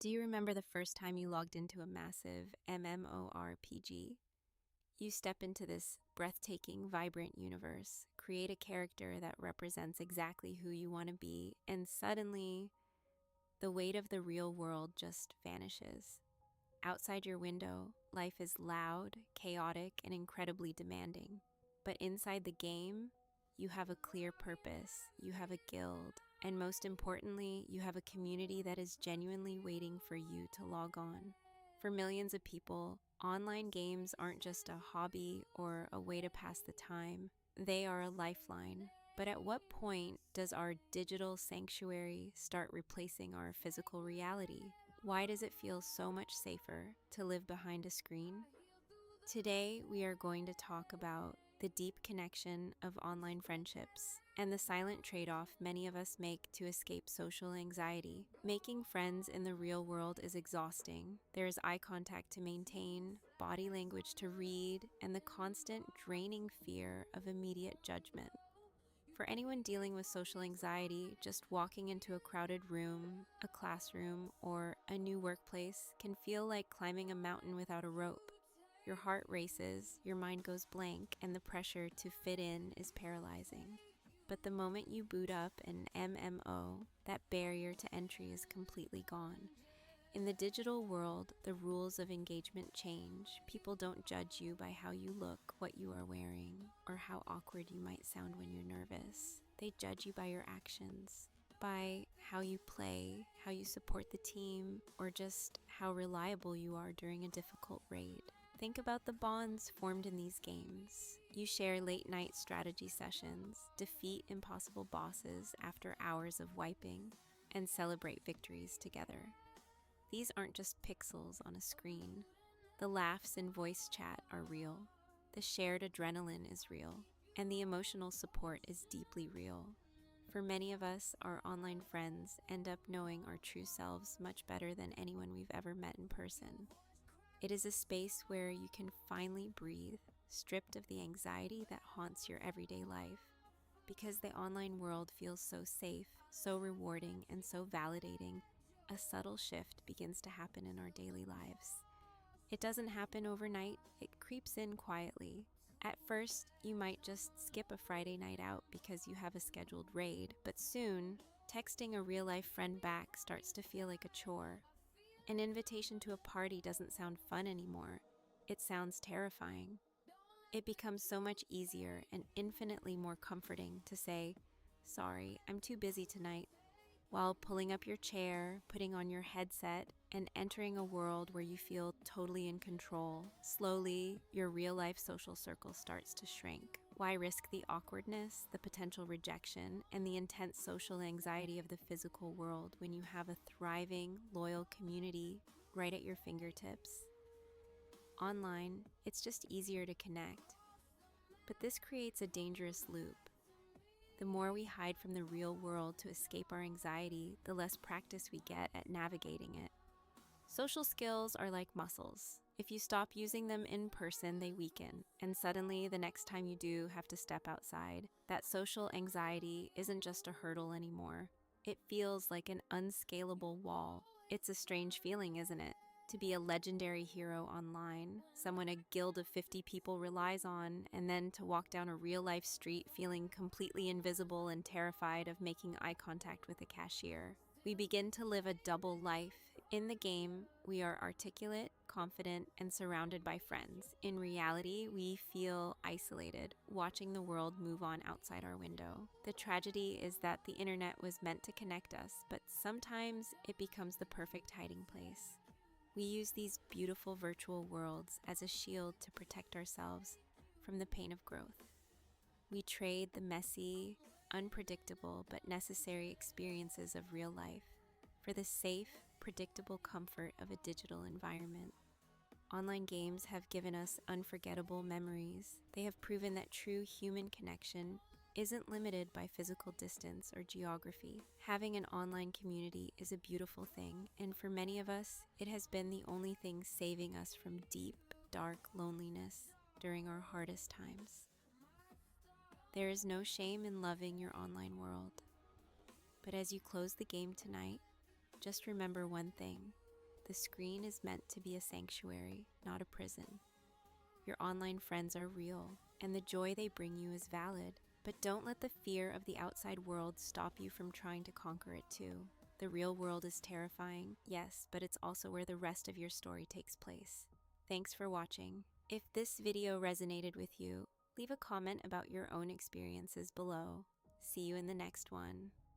Do you remember the first time you logged into a massive MMORPG? You step into this breathtaking, vibrant universe, create a character that represents exactly who you want to be, and suddenly the weight of the real world just vanishes. Outside your window, life is loud, chaotic, and incredibly demanding. But inside the game, you have a clear purpose, you have a guild, and most importantly, you have a community that is genuinely waiting for you to log on. For millions of people, online games aren't just a hobby or a way to pass the time, they are a lifeline. But at what point does our digital sanctuary start replacing our physical reality? Why does it feel so much safer to live behind a screen? Today, we are going to talk about the deep connection of online friendships and the silent trade-off many of us make to escape social anxiety. Making friends in the real world is exhausting. There is eye contact to maintain, body language to read, and the constant draining fear of immediate judgment. For anyone dealing with social anxiety, just walking into a crowded room, a classroom, or a new workplace can feel like climbing a mountain without a rope. Your heart races, your mind goes blank, and the pressure to fit in is paralyzing. But the moment you boot up an MMO, that barrier to entry is completely gone. In the digital world, the rules of engagement change. People don't judge you by how you look, what you are wearing, or how awkward you might sound when you're nervous. They judge you by your actions, by how you play, how you support the team, or just how reliable you are during a difficult raid. Think about the bonds formed in these games. You share late-night strategy sessions, defeat impossible bosses after hours of wiping, and celebrate victories together. These aren't just pixels on a screen. The laughs in voice chat are real. The shared adrenaline is real. And the emotional support is deeply real. For many of us, our online friends end up knowing our true selves much better than anyone we've ever met in person. It is a space where you can finally breathe, stripped of the anxiety that haunts your everyday life. Because the online world feels so safe, so rewarding, and so validating, a subtle shift begins to happen in our daily lives. It doesn't happen overnight, it creeps in quietly. At first, you might just skip a Friday night out because you have a scheduled raid, but soon, texting a real-life friend back starts to feel like a chore. An invitation to a party doesn't sound fun anymore. It sounds terrifying. It becomes so much easier and infinitely more comforting to say, "Sorry, I'm too busy tonight," while pulling up your chair, putting on your headset, and entering a world where you feel totally in control. Slowly, your real-life social circle starts to shrink. Why risk the awkwardness, the potential rejection, and the intense social anxiety of the physical world when you have a thriving, loyal community right at your fingertips? Online, it's just easier to connect. But this creates a dangerous loop. The more we hide from the real world to escape our anxiety, the less practice we get at navigating it. Social skills are like muscles. If you stop using them in person, they weaken, and suddenly the next time you do have to step outside, that social anxiety isn't just a hurdle anymore. It feels like an unscalable wall. It's a strange feeling, isn't it? To be a legendary hero online, someone a guild of 50 people relies on, and then to walk down a real-life street feeling completely invisible and terrified of making eye contact with a cashier. We begin to live a double life. In the game, we are articulate, confident, and surrounded by friends. In reality, we feel isolated, watching the world move on outside our window. The tragedy is that the internet was meant to connect us, but sometimes it becomes the perfect hiding place. We use these beautiful virtual worlds as a shield to protect ourselves from the pain of growth. We trade the messy, unpredictable, but necessary experiences of real life for the safe, predictable comfort of a digital environment. Online games have given us unforgettable memories. They have proven that true human connection isn't limited by physical distance or geography. Having an online community is a beautiful thing, and for many of us, it has been the only thing saving us from deep, dark loneliness during our hardest times. There is no shame in loving your online world. But as you close the game tonight, just remember one thing. The screen is meant to be a sanctuary, not a prison. Your online friends are real, and the joy they bring you is valid. But don't let the fear of the outside world stop you from trying to conquer it too. The real world is terrifying, yes, but it's also where the rest of your story takes place. Thanks for watching. If this video resonated with you, leave a comment about your own experiences below. See you in the next one.